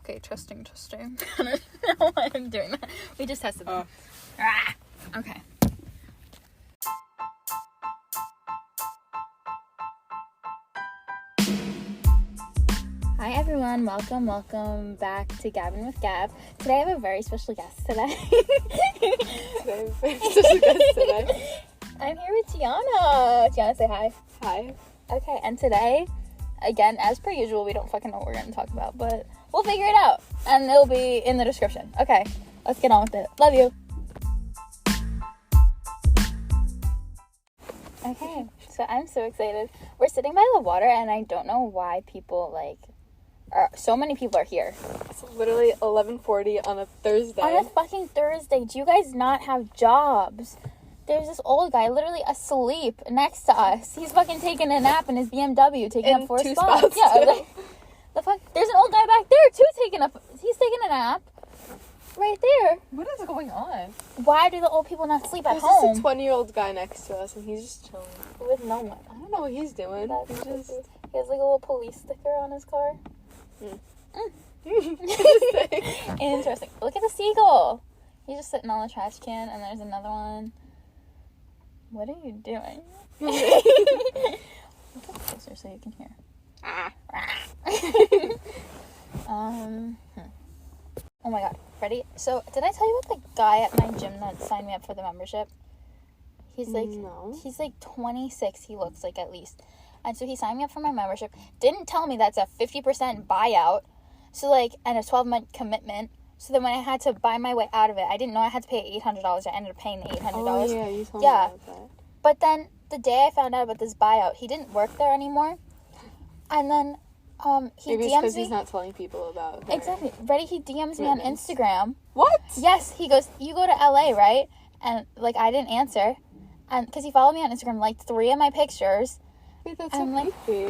Okay, testing. I don't know why I'm doing that. We just tested them. Okay. Hi everyone, welcome back to Gavin with Gab. Today I have a very special guest today. I'm here with Gianna. Gianna, say hi. Hi. Okay, and today, again, as per usual, we don't fucking know what we're going to talk about, but we'll figure it out, and it'll be in the description. Okay, let's get on with it. Love you. Okay, so I'm so excited. We're sitting by the water, and I don't know why people, so many people are here. It's literally 11:40 on a Thursday. On a fucking Thursday. Do you guys not have jobs? There's this old guy literally asleep next to us. He's fucking taking a nap in his BMW, taking up 4 spots. Yeah, like, the fuck? There's an old guy back there too he's taking a nap. Right there. What is going on? Why do the old people not sleep at There's home? There's a 20-year-old guy next to us, and he's just chilling. With no one. I don't know what he's doing. He has like a little police sticker on his car. Interesting. Look at the seagull. He's just sitting on the trash can, and there's another one. What are you doing? Look up closer so you can hear. Oh my god. Ready? So, did I tell you about the guy at my gym that signed me up for the membership? He's like, no. He's like 26, he looks like, at least. And so he signed me up for my membership. Didn't tell me that's a 50% buyout. So, and a 12-month commitment. So then when I had to buy my way out of it, I didn't know I had to pay $800. I ended up paying the $800. Oh, yeah, you told me about that. But then the day I found out about this buyout, he didn't work there anymore. And then he Maybe DMs it's because me. he's not telling people about it. Exactly. Ready? He DMs me on Instagram. What? Yes. He goes, you go to LA, right? And, I didn't answer. And because he followed me on Instagram, 3 of my pictures. Wait, that's so creepy.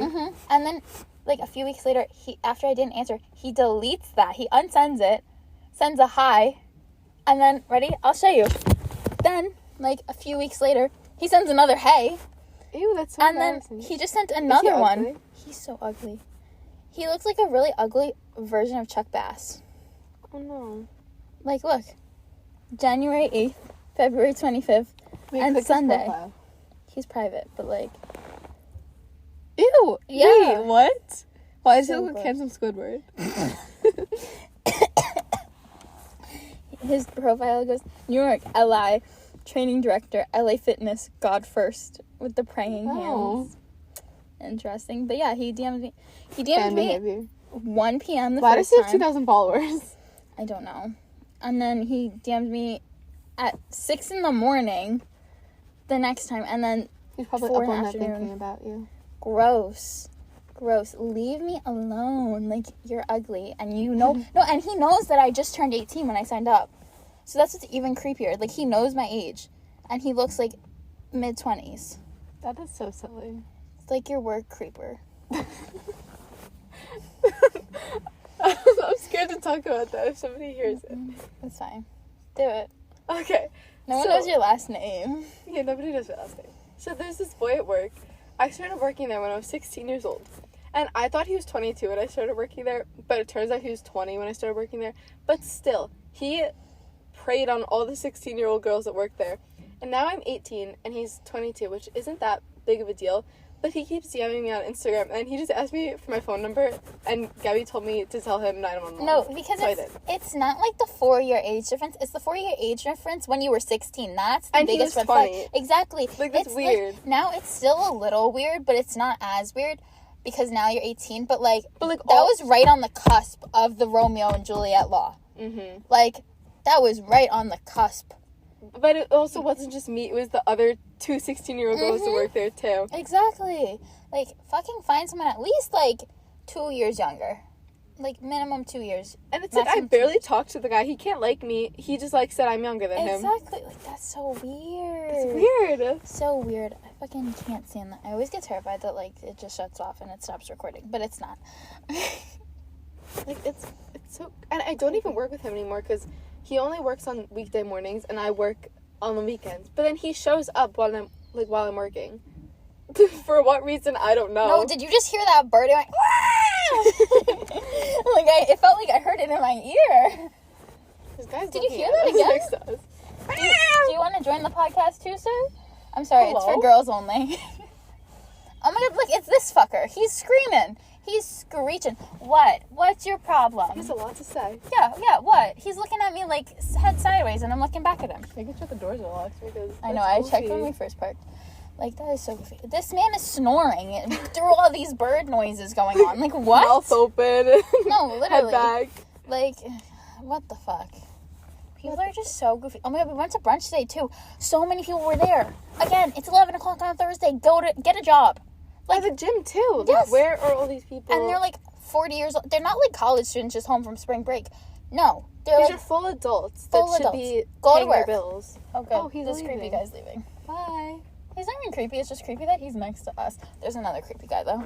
And then, a few weeks later, after I didn't answer, he deletes that. He unsends it, sends a hi, and then, ready? I'll show you. Then, a few weeks later, he sends another hey. Ew, that's so embarrassing. And then he just sent another one. Ugly? He's so ugly. He looks like a really ugly version of Chuck Bass. Oh, no. Look. January 8th, February 25th, and Sunday. He's private, but, Ew. Yeah. Wait, what? Why does he So look like handsome Squidward? His profile goes, New York, LI, training director, LA Fitness, God first, with the praying hands. Interesting. But yeah, he DM'd me. He DM'd me 1 p.m. the Why first does he time. have 2,000 followers? I don't know. And then he DM'd me at 6 in the morning the next time. And then He's probably 4 up in on the that afternoon. thinking about you. Gross. Leave me alone. You're ugly. And you know... No, and he knows that I just turned 18 when I signed up. So that's what's even creepier. He knows my age. And he looks like mid-20s. That is so silly. It's like your work creeper. I'm scared to talk about that if somebody hears it. That's fine. Do it. Okay. No one knows your last name. Yeah, nobody knows my last name. So there's this boy at work. I started working there when I was 16 years old. And I thought he was 22 when I started working there. But it turns out he was 20 when I started working there. But still, he preyed on all the 16-year-old girls that worked there. And now I'm 18 and he's 22, which isn't that big of a deal. But he keeps DMing me on Instagram, and he just asked me for my phone number, and Gabby told me to tell him 911. No, because so it's not the 4-year age difference. It's the 4-year age difference when you were 16. That's the biggest red flag. Exactly. That's weird. Now it's still a little weird, but it's not as weird because now you're 18. But that was right on the cusp of the Romeo and Juliet law. Mm-hmm. That was right on the cusp. But it also wasn't just me. It was the other 2 16-year-old girls that worked there, too. Exactly. Fucking find someone at least, 2 years younger. Minimum 2 years. And it's I barely talked to the guy. He can't like me. He just, said I'm younger than him. Exactly. That's so weird. It's weird. So weird. I fucking can't stand that. I always get terrified that, it just shuts off and it stops recording. But it's not. It's so... And I don't even work with him anymore, because... He only works on weekday mornings, and I work on the weekends. But then he shows up while I'm working. For what reason, I don't know. No, did you just hear that bird? It went, It felt like I heard it in my ear. Did you hear that again? Do you want to join the podcast too, sir? I'm sorry, Hello? It's for girls only. Oh my god, look, it's this fucker. He's screaming. He's screeching. What? What's your problem? He has a lot to say. Yeah, what? He's looking at me like head sideways and I'm looking back at him. Making sure the doors are locked because I know, I checked when we first parked. Like, that is so goofy. This man is snoring through all these bird noises going on. Like, what? Mouth open. No, literally. Head back. Like, what the fuck? People are just so goofy. Oh my god, we went to brunch today too. So many people were there. Again, it's 11 o'clock on a Thursday. Go to get a job. Like the gym too. Yes. Like, where are all these people? And they're like 40 years old. They're not like college students just home from spring break. No, these are full adults that should be paying their bills. Oh good. Oh, he's this creepy guy's leaving. Bye. He's not even creepy. It's just creepy that he's next to us. There's another creepy guy though.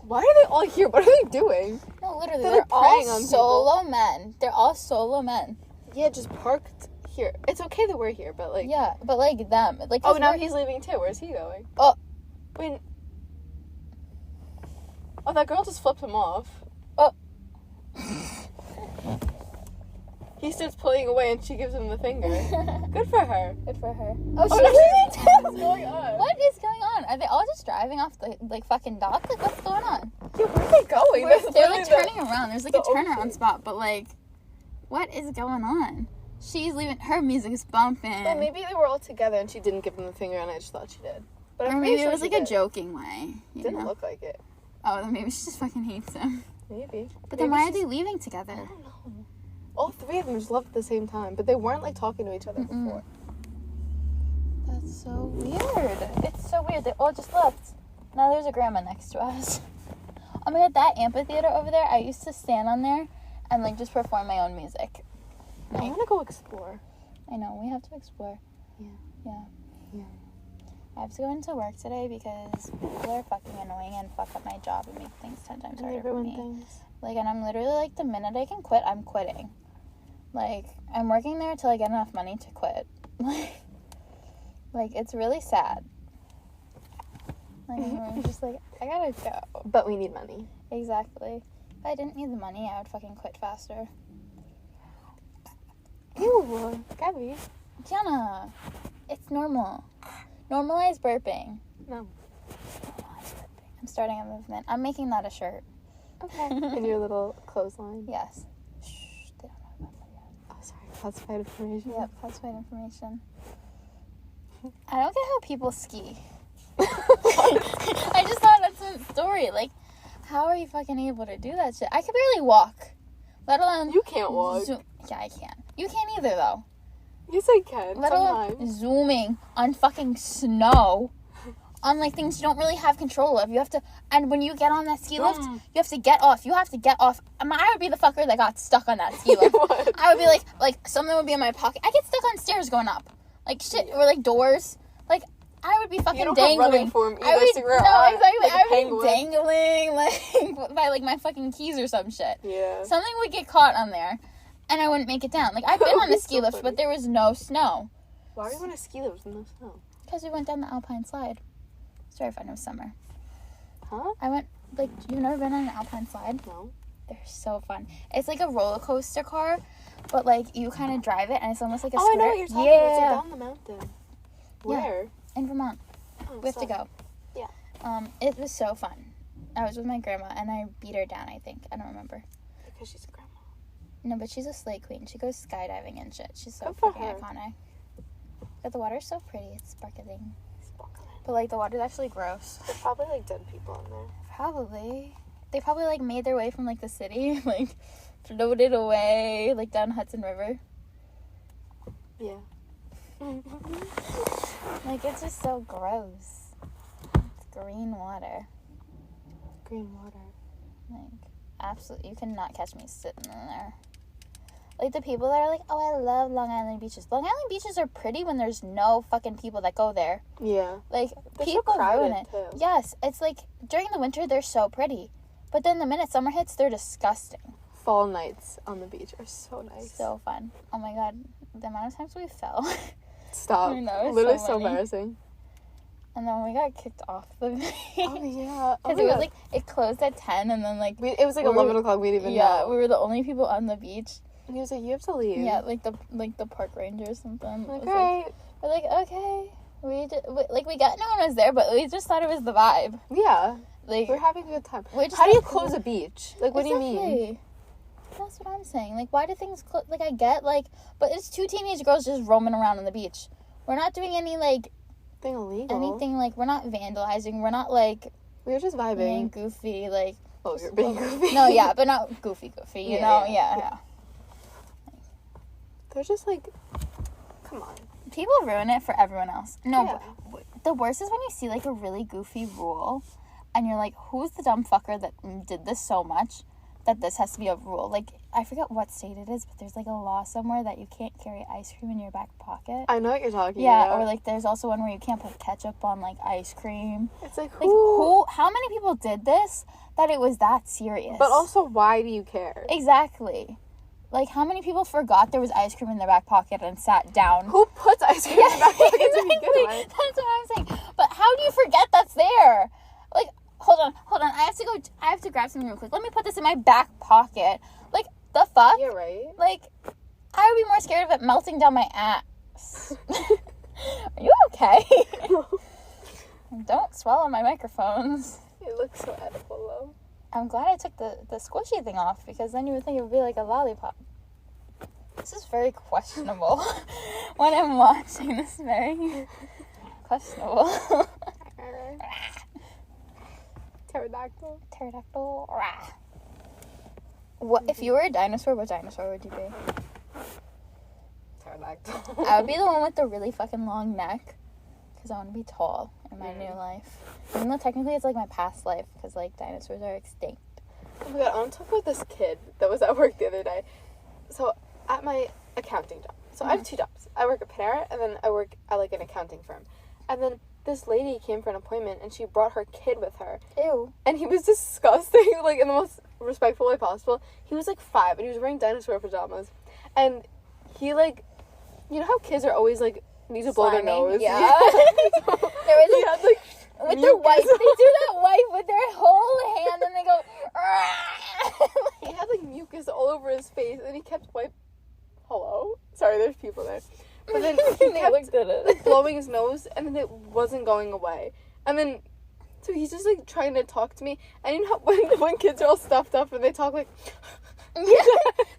Why are they all here? What are they doing? No, literally, they're all solo men. They're all solo men. Yeah, just parked here. It's okay that we're here, but like... Yeah, but like them. Like, oh, now he's leaving too. Where's he going? Oh. Wait. Oh, that girl just flipped him off. Oh. He starts pulling away and she gives him the finger. Good for her. Good for her. Oh, she's leaving too! What's going on? What is going on? Are they all just driving off the, like, fucking dock? Like, what's going on? Yeah, where are they going? They're, like, turning around. There's, like, a turnaround spot, but, like... What is going on? She's leaving. Her music is bumping. Well, maybe they were all together and she didn't give them the finger and I just thought she did. But or maybe it was like a joking way. Didn't look like it. Oh, then maybe she just fucking hates him. Maybe. But then why are they leaving together? I don't know. All three of them just left at the same time, but they weren't like talking to each other before. That's so weird. It's so weird. They all just left. Now there's a grandma next to us. Oh my god, that amphitheater over there, I used to stand on there and like just perform my own music. Like, I want to go explore. I know, we have to explore. Yeah. I have to go into work today because people are fucking annoying and fuck up my job and make things 10 times harder for me. Like, and I'm literally like, the minute I can quit, I'm quitting. Like, I'm working there till I get enough money to quit. Like, it's really sad. Like, I'm just like, I gotta go. But we need money. Exactly. If I didn't need the money, I would fucking quit faster. Ew, Gabby. Gianna, it's normal. Normalize burping. No. Normalize burping. I'm starting a movement. I'm making that a shirt. Okay. In your little clothesline? Yes. Shh, they don't know about that yet. Oh, sorry. Classified information? Yep, classified information. I don't get how people ski. I just thought that's a story. Like, how are you fucking able to do that shit? I could barely walk. Let alone... You can't walk. Yeah, I can. You can't either, though. Yes, I can. Let alone zooming on fucking snow. On, like, things you don't really have control of. You have to... And when you get on that ski lift, you have to get off. You have to get off. I would be the fucker that got stuck on that ski lift. I would be like, something would be in my pocket. I get stuck on stairs going up. Like, shit. Or, like, doors. Like... I would be fucking dangling. For him either, I would, so no, exactly. Like I would be dangling, like, by, like, my fucking keys or some shit. Yeah. Something would get caught on there, and I wouldn't make it down. Like, I've been on a ski lift, but there was no snow. Why are you on a ski lift with no snow? Because we went down the Alpine slide. It's very fun. It was summer. Huh? I went, like, you've never been on an Alpine slide? No. They're so fun. It's like a roller coaster car, but, like, you kind of drive it, and it's almost like a scooter. I know what you're talking about. It's like down the mountain. Where? Yeah, in Vermont. We have to go. Yeah. It was so fun. I was with my grandma, and I beat her down, I think. I don't remember. Because she's a grandma. No, but she's a slay queen. She goes skydiving and shit. She's so Good fucking iconic. But the water's so pretty. It's sparkling. Sparkling. But, like, the water's actually gross. There's probably, like, dead people in there. Probably. They probably, like, made their way from, like, the city. Like, floated away, like, down Hudson River. Yeah. Like, it's just so gross. It's green water. Green water. Like, absolutely, you cannot catch me sitting in there. Like, the people that are like, oh, I love Long Island beaches. Long Island beaches are pretty when there's no fucking people that go there. Yeah. Like, they're people so ruin it. Too. Yes, it's like, during the winter, they're so pretty. But then the minute summer hits, they're disgusting. Fall nights on the beach are so nice. So fun. Oh my god, the amount of times we fell. Stop. I know, literally so embarrassing. And then we got kicked off the beach. Oh, yeah. Because it was, like, it closed at 10, and then, like... it was, like, 11 o'clock. We didn't even know. Yeah, we were the only people on the beach. And he was like, you have to leave. Yeah, like the park ranger or something. Like, right. We're like, okay. We got... No one was there, but we just thought it was the vibe. Yeah. Like... We're having a good time. How do you close a beach? Like, what do you mean? That's what I'm saying. Like, why do things... Like, I get, like... But it's two teenage girls just roaming around on the beach. We're not doing any, like... Anything, like, we're not vandalizing. We're not, like... We were just vibing. Being goofy, like... Oh, you're being goofy? No, yeah, but not goofy, you know? Yeah. They're just, like... Come on. People ruin it for everyone else. No, yeah. But the worst is when you see, like, a really goofy rule, and you're like, who's the dumb fucker that did this so much that this has to be a rule? Like, I forget what state it is, but there's, like, a law somewhere that you can't carry ice cream in your back pocket. I know what you're talking about. Yeah, or, like, there's also one where you can't put ketchup on, like, ice cream. It's like, how many people did this that it was that serious? But also, why do you care? Exactly. Like, how many people forgot there was ice cream in their back pocket and sat down? Who puts ice cream in their back pocket? Exactly. That's what I'm saying. But how do you forget that's there? Like, hold on. I have to grab something real quick. Let me put this in my back pocket. Like, the fuck? You're right. Like, I would be more scared of it melting down my ass. Are you okay? Don't swallow my microphones. It looks so edible, though. I'm glad I took the squishy thing off, because then you would think it would be like a lollipop. This is very questionable. When I'm watching this, very questionable. Pterodactyl. What if you were a dinosaur? What dinosaur would you be? Pterodactyl. I would be the one with the really fucking long neck, because I want to be tall in my new life. Even though technically it's like my past life, because like dinosaurs are extinct. Oh my god, I want to talk about this kid that was at work the other day. So at my accounting job. So I have two jobs. I work at Panera, and then I work at like an accounting firm. And then this lady came for an appointment, and she brought her kid with her. Ew. And he was disgusting, like in the most respectful way possible. He was like 5, and he was wearing dinosaur pajamas. And he like, you know how kids are always like, need to blow their nose? Yeah. So he had like, with their wipe, they do that wipe with their whole hand, and they go. He had like mucus all over his face, and he kept Hello? Sorry, there's people there. But then he kept like, blowing his nose, and then it wasn't going away. And then, so he's just like trying to talk to me, and you know when kids are all stuffed up and they talk like, yeah,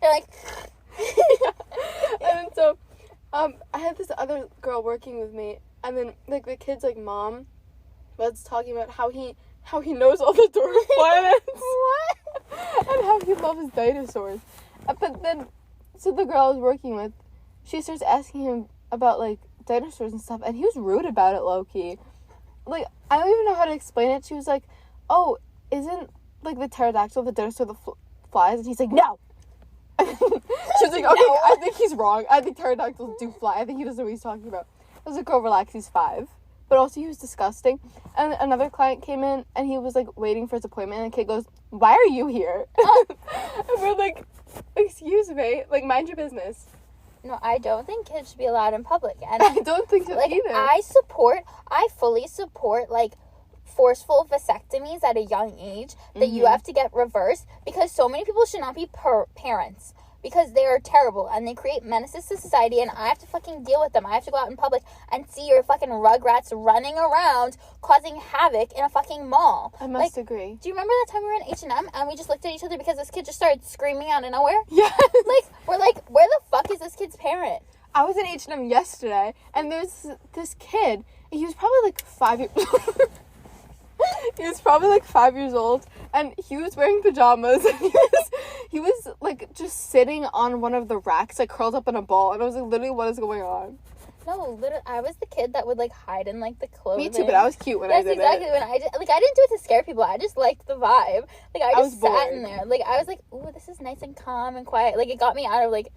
they're like, yeah. And then so, I had this other girl working with me, and then like the kid's like mom was talking about how he knows all the Dora planets. What? And how he loves dinosaurs. But then, so the girl I was working with, she starts asking him about like dinosaurs and stuff, and he was rude about it, low-key. Like, I don't even know how to explain it. She was like, oh, isn't like the pterodactyl the dinosaur that flies? And he's like, no. She was like, okay, no. I think he's wrong. I think pterodactyls do fly. I think he doesn't know what he's talking about. I was like, girl, relax, he's 5. But also he was disgusting. And another client came in, and he was like waiting for his appointment, and the kid goes, why are you here? And we're like, excuse me, like, mind your business. No, I don't think kids should be allowed in public. And I don't think so like, either. I fully support like forceful vasectomies at a young age that you have to get reversed, because so many people should not be parents, because they are terrible and they create menaces to society, and I have to fucking deal with them. I have to go out in public and see your fucking rugrats running around causing havoc in a fucking mall. I must agree. Do you remember that time we were in H&M and we just looked at each other because this kid just started screaming out of nowhere? Yeah. Like, we're like, where the fuck is this kid's parent? I was in H&M yesterday, and there's this kid. He was probably like 5 years He was probably like 5 years old, and he was wearing pajamas, and he was like just sitting on one of the racks, like curled up in a ball, and I was like, literally, what is going on? No, literally, I was the kid that would like hide in like the clothing. Me too, but I was cute when I did it. Yes, exactly. When I didn't do it to scare people. I just liked the vibe. Like I just sat in there. Like I was like, ooh, this is nice and calm and quiet. Like it got me out of like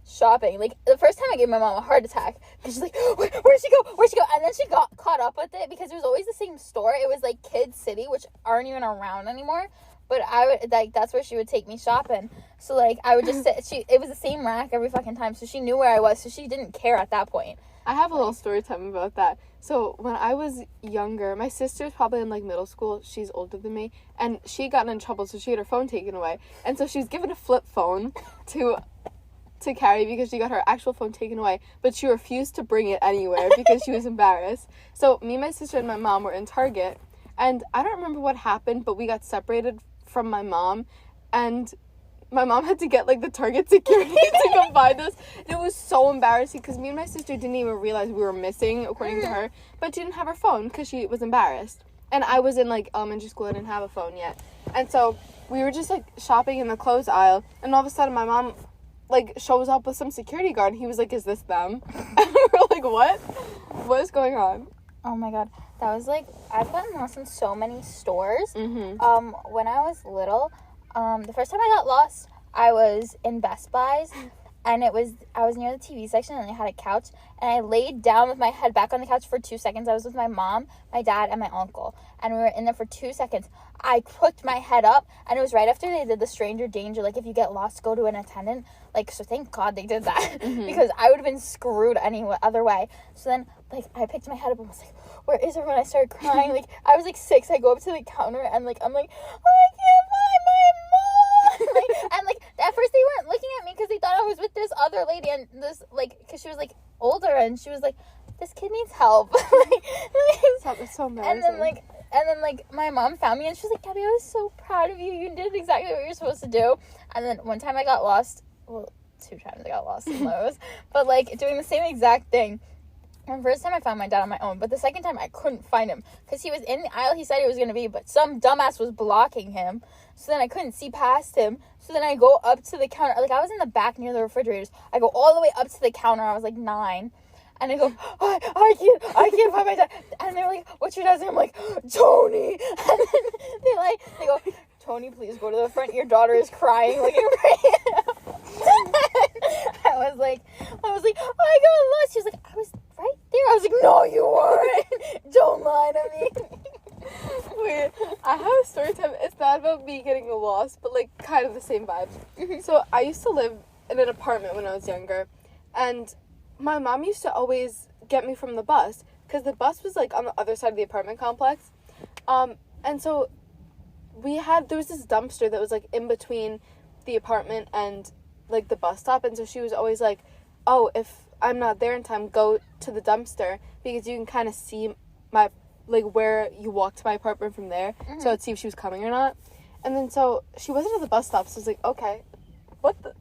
shopping. Like the first time I gave my mom a heart attack because she's like, where'd she go? And then she got caught up with it because it was always the same store. It was like Kids City, which aren't even around anymore. But I would, like, that's where she would take me shopping. So, like, I would just sit, it was the same rack every fucking time, so she knew where I was, so she didn't care at that point. I have a little story time about that. So, when I was younger, my sister's probably in, like, middle school. She's older than me. And she got in trouble, so she had her phone taken away. And so she was given a flip phone to carry because she got her actual phone taken away. But she refused to bring it anywhere because she was embarrassed. So, me, my sister, and my mom were in Target. And I don't remember what happened, but we got separated from my mom. And my mom had to get, like, the Target security to come find us. And it was so embarrassing because me and my sister didn't even realize we were missing, according to her. But she didn't have her phone because she was embarrassed. And I was in, like, elementary school. I didn't have a phone yet. And so we were just, like, shopping in the clothes aisle. And all of a sudden, my mom, like, shows up with some security guard. And he was like, is this them? And we were like, what? What is going on? Oh, my God. That was, like, I've gotten lost in so many stores. Mm-hmm. When I was little... the first time I got lost, I was in Best Buy's, and I was near the TV section, and they had a couch, and I laid down with my head back on the couch for 2 seconds. I was with my mom, my dad, and my uncle, and we were in there for 2 seconds. I crooked my head up, and it was right after they did the stranger danger, like, if you get lost, go to an attendant, like, so thank God they did that, because I would have been screwed any other way. So then, like, I picked my head up and was like, where is everyone? I started crying. Like, I was, like, 6. I go up to the counter, and, like, I'm like, I can't find my mom. Like, and, like, at first they weren't looking at me because they thought I was with this other lady, and this, like, because she was, like, older, and she was like, this kid needs help. It's so embarrassing. And then, my mom found me, and she was like, Gabby, I was so proud of you. You did exactly what you're supposed to do. And then one time I got lost. Well, 2 times I got lost in Lowe's. But, like, doing the same exact thing. And the first time I found my dad on my own. But the second time I couldn't find him. Because he was in the aisle he said he was going to be. But some dumbass was blocking him. So then I couldn't see past him. So then I go up to the counter. Like, I was in the back near the refrigerators. I go all the way up to the counter. I was, like, 9. And I go, I can't find my dad. And they're like, what's your dad's name? I'm like, Tony. And then they go, Tony, please go to the front. Your daughter is crying. Like, I was like, oh, I got lost. She was like, I was right there. I was like, no, you weren't. Don't lie to me. Wait, I have a story time. It's not about me getting lost, but, like, kind of the same vibes. So I used to live in an apartment when I was younger, and my mom used to always get me from the bus, because the bus was, like, on the other side of the apartment complex. And so there was this dumpster that was, like, in between the apartment and, like, the bus stop, and so she was always like, oh, if I'm not there in time, go to the dumpster, because you can kind of see my, like, where you walk to my apartment from there, so I'd see if she was coming or not. And then, so, she wasn't at the bus stop, so I was like, okay, what the?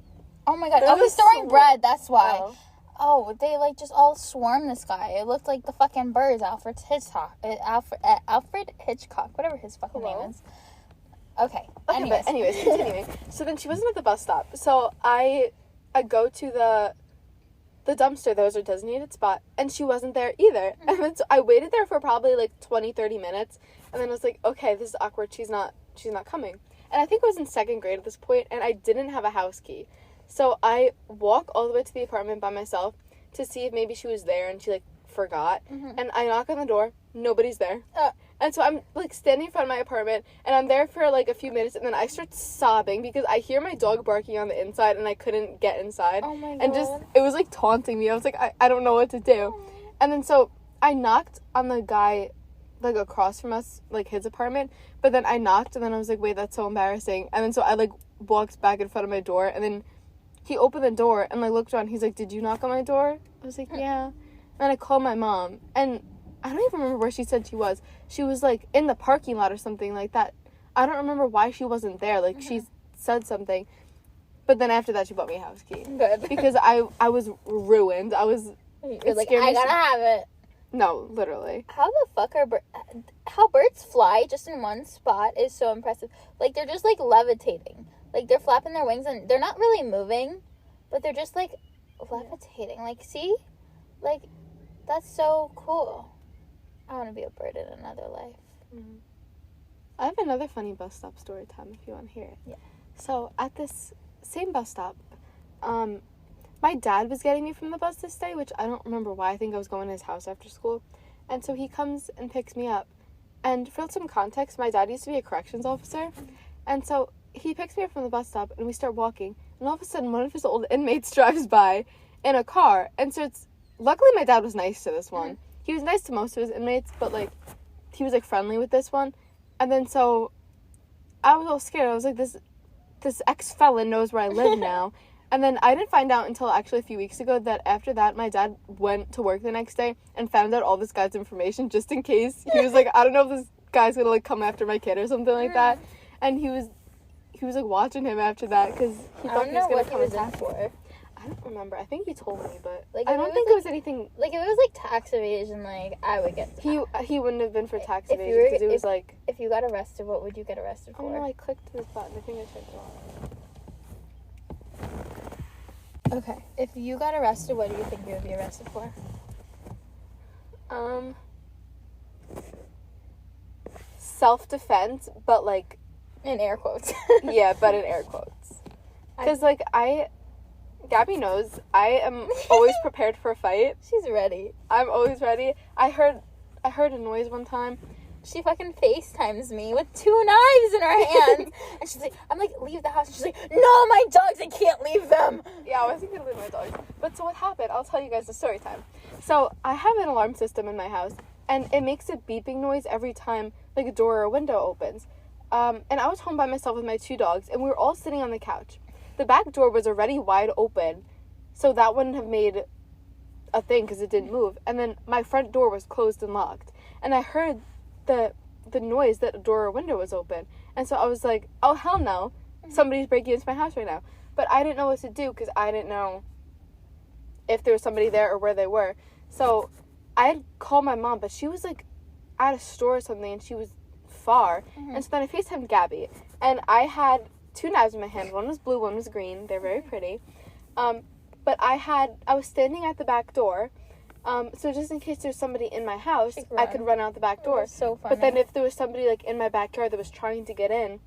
Oh my God, I was storing bread, that's why. Oh, they, like, just all swarmed this guy. It looked like the fucking birds, Alfred Hitchcock, whatever his fucking name is. Okay, anyways, continuing. So then she wasn't at the bus stop. So I go to the dumpster. That was her designated spot. And she wasn't there either. And then so I waited there for probably, like, 20-30 minutes. And then I was like, okay, this is awkward. She's not coming. And I think I was in 2nd grade at this point, and I didn't have a house key. So I walk all the way to the apartment by myself to see if maybe she was there and she, like, forgot. And I knock on the door. Nobody's there. And so I'm, like, standing in front of my apartment, and I'm there for, like, a few minutes, and then I start sobbing because I hear my dog barking on the inside, and I couldn't get inside. Oh, my God. And just, it was, like, taunting me. I was like, I don't know what to do. And then so I knocked on the guy, like, across from us, like, his apartment, but then I knocked, and then I was like, wait, that's so embarrassing. And then so I, like, walked back in front of my door, and then he opened the door and, like, looked around. He's like, did you knock on my door? I was like, yeah. And then I called my mom, and I don't even remember where she said she was. She was, like, in the parking lot or something like that. I don't remember why she wasn't there. Like, she said something. But then after that, she bought me a house key. Good. Because I was ruined. You're like, I gotta have it. No, literally. How the fuck are how birds fly just in one spot is so impressive. Like, they're just, like, levitating. Like, they're flapping their wings, and they're not really moving, but they're just, like, levitating. Like, see? Like, that's so cool. I want to be a bird in another life. I have another funny bus stop story time if you want to hear it. Yeah. So, at this same bus stop, my dad was getting me from the bus this day, which I don't remember why. I think I was going to his house after school. And so he comes and picks me up. And for some context, my dad used to be a corrections officer. And so he picks me up from the bus stop, and we start walking. And all of a sudden, one of his old inmates drives by in a car. And so luckily my dad was nice to this one. He was nice to most of his inmates, but, like, he was, like, friendly with this one. And then so I was all scared. I was like, this ex-felon knows where I live now. And then I didn't find out until actually a few weeks ago that after that, my dad went to work the next day and found out all this guy's information just in case. He was like, I don't know if this guy's gonna, like, come after my kid or something like that. And he was like, watching him after that because he thought he was gonna come attack for. I don't remember. I think he told me, but like, I don't think it was anything. Like, if it was, like, tax evasion, like, I would get that. He wouldn't have been for tax evasion because it was, like... If you got arrested, what would you get arrested for? Oh, no, I clicked this button. I think I checked it off. Okay. If you got arrested, what do you think you would be arrested for? Self-defense, but, like... In air quotes. Yeah, but in air quotes. Because, like, Gabby knows I am always prepared for a fight. She's ready. I'm always ready. I heard a noise one time. She fucking FaceTimes me with 2 knives in her hands. And she's like, I'm like, leave the house. And she's like, no, my dogs, I can't leave them. Yeah, I wasn't going to leave my dogs. But so what happened? I'll tell you guys the story time. So I have an alarm system in my house, and it makes a beeping noise every time, like, a door or a window opens. And I was home by myself with my 2 dogs, and we were all sitting on the couch. The back door was already wide open, so that wouldn't have made a thing because it didn't move. And then my front door was closed and locked. And I heard the noise that a door or window was open. And so I was like, oh, hell no. Somebody's breaking into my house right now. But I didn't know what to do because I didn't know if there was somebody there or where they were. So I had called my mom, but she was, like, at a store or something, and she was far. And so then I FaceTimed Gabby. And I had 2 knives in my hand. One was blue, one was green. They're very pretty. But I was standing at the back door. So just in case there's somebody in my house, I could run out the back door. So funny. But then if there was somebody, like, in my backyard that was trying to get in,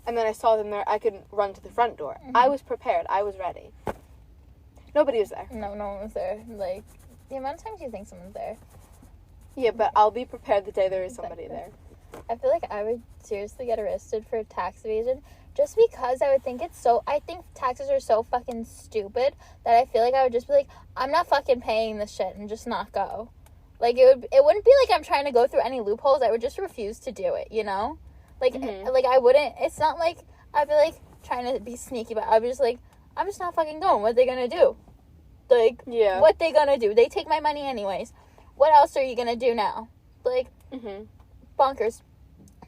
and then I saw them there, I could run to the front door. I was prepared. I was ready. Nobody was there. No one was there. Like, the amount of times you think someone's there. Yeah, but I'll be prepared the day there is somebody there. I feel like I would seriously get arrested for tax evasion just because I think taxes are so fucking stupid that I feel like I would just be like, I'm not fucking paying this shit and just not go. Like, it wouldn't be like I'm trying to go through any loopholes. I would just refuse to do it, you know? Like, like, I wouldn't, it's not like I'd be like trying to be sneaky, but I'd be just like, I'm just not fucking going. What are they gonna do? Like, what they gonna do? They take my money anyways. What else are you gonna do now? Like, bonkers.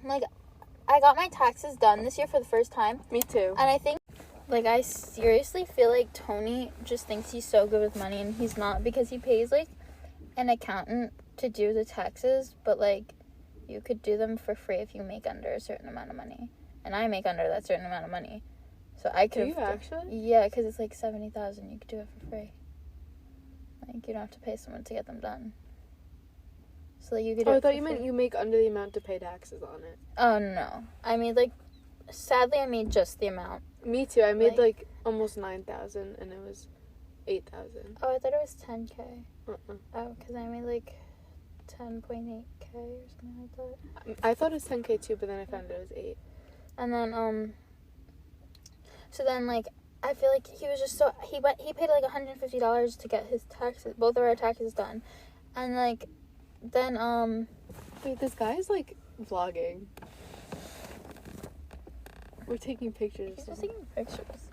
Like, I got my taxes done this year for the first time. Me too. And I think, like, I seriously feel like Tony just thinks he's so good with money, and he's not, because he pays, like, an accountant to do the taxes, but, like, you could do them for free if you make under a certain amount of money. And I make under that certain amount of money. So I could... Do you actually? Yeah, because it's, like, $70,000. You could do it for free. Like, you don't have to pay someone to get them done. So, like, you could do I thought you meant you make under the amount to pay taxes on it. Oh, no. I made, like, sadly, I made just the amount. Me too. I made, like almost 9,000, and it was 8,000. Oh, I thought it was 10K. Uh-uh. Oh, because I made, like, 10.8K or something like that. I thought it was 10K too, but then I found it was 8. And then, so then, like, I feel like he was just so, he paid, like, $150 to get his taxes, both of our taxes done. And, like, then, Wait, this guy is, like, vlogging. We're taking pictures. He's just taking pictures.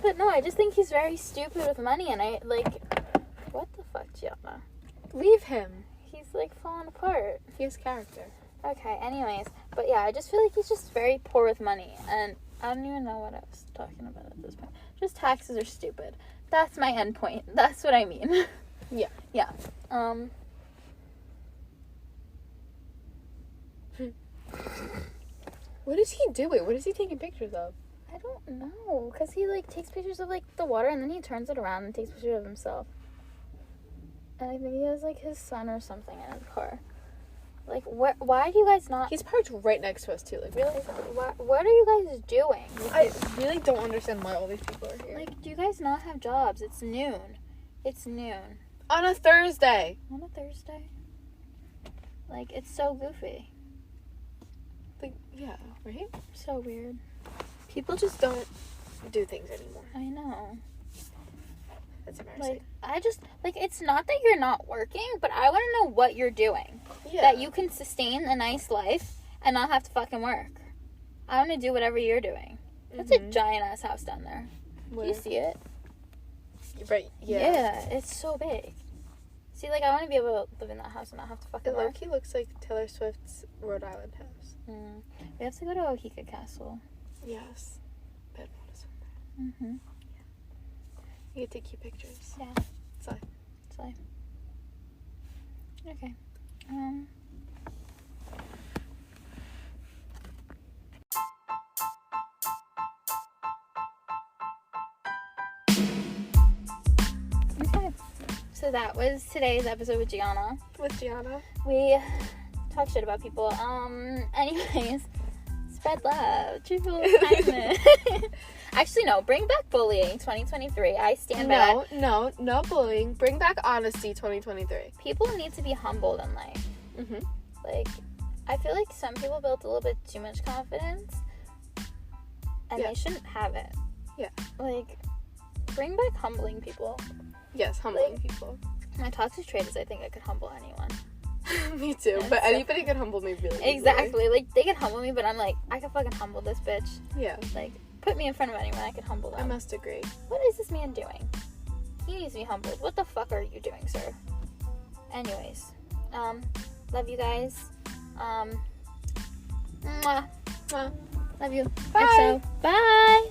But no, I just think he's very stupid with money, and I, like, what the fuck, Gianna? Leave him. He's, like, falling apart. He has character. Okay, anyways. But yeah, I just feel like he's just very poor with money, and I don't even know what I was talking about at this point. Just taxes are stupid. That's my end point. That's what I mean. Yeah. Yeah. What is he doing? What is he taking pictures of? I don't know, because he, like, takes pictures of, like, the water, and then he turns it around and takes pictures of himself. And I think he has, like, his son or something in his car. Like, why do you guys not... He's parked right next to us, too. Like, really? What are you guys doing? I really don't understand why all these people are here. Like, do you guys not have jobs? It's noon. It's noon. On a Thursday. On a Thursday? Like, it's so goofy. Like, yeah, right? So weird. People just don't do things anymore. I know. That's embarrassing. Like, it's not that you're not working, but I want to know what you're doing. Yeah. That you can sustain a nice life and not have to fucking work. I want to do whatever you're doing. That's a giant-ass house down there. Where? You see it? Right, yeah. Yeah, it's so big. See, like, I want to be able to live in that house and not have to fucking It work. low-key looks like Taylor Swift's Rhode Island house. We have to go to Ohika Castle. Yes. Bed is Mm-hmm. yeah. You get to take pictures. Yeah. So. Okay. Okay. So that was today's episode with Gianna. With Gianna. We talk shit about people. Anyways, spread love, triple kindness. Actually, no. Bring back bullying, 2023. I stand by. No bullying. Bring back honesty, 2023. People need to be humbled in life. Mm-hmm. Like, I feel like some people built a little bit too much confidence, and they shouldn't have it. Yeah. Like, bring back humbling people. Yes, humbling people. My toxic trait is I think I could humble anyone. Me too. Yeah, but so- anybody can humble me really Exactly. easily. Like, they can humble me, but I'm like, I can fucking humble this bitch. Yeah. Like, put me in front of anyone, I can humble them. I must agree. What is this man doing? He needs to be humbled. What the fuck are you doing, sir? Anyways, love you guys. Mwah. Mwah. Love you. Bye. XO. Bye.